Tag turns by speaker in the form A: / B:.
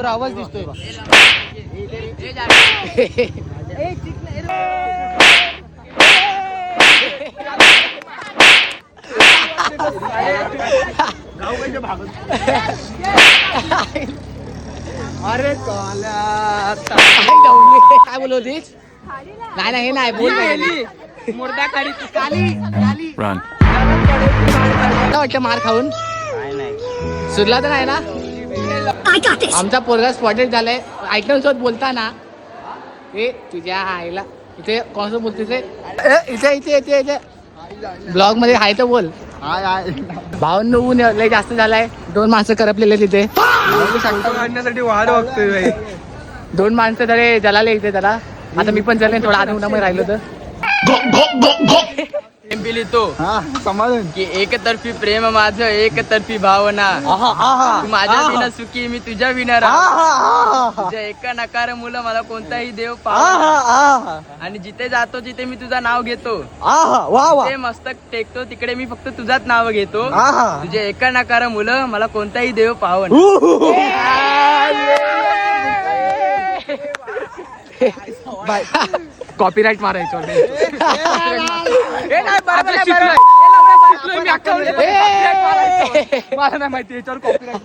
A: आवाज दिसतोय अरे काय बोलत होतीस? नाही हे नाही बोल मुर्दा काढी वाटतं मार खाऊन सुरला तर नाही ना. आमचा पोरगा स्पॉटेड झालाय. ऐकून सोबत बोलताना हे तुझ्या आईला इथे कोण बोलतेस इथे इथे इथे इथे ब्लॉग मध्ये हाय तर बोल. भावनं ऊन लय जास्त झालाय. 2 माणसं करपलेले तिथे
B: काढण्यासाठी वाढ बघतोय.
A: 2 माणसं तरी जलाले इथे त्याला. आता मी पण जलेन थोडा आधी उन्हामध्ये राहिलो तर
B: लिहितो समाधान की एकतर्फी प्रेम माझं एकतर्फी भावना. तू माझ्या विना सुखी मी तुझ्या विना तुझ्या एका नकार मुलं मला कोणताही देव पाव. आणि जिथे जातो जिथे मी तुझं नाव घेतो ते मस्तक टेकतो तिकडे मी फक्त तुझाच नाव घेतो. तुझ्या एका नकार मुलं मला कोणताही देव पावन.
A: कॉपीराईट मारायचो
B: मला नाही माहिती याच्यावर कॉपीराईट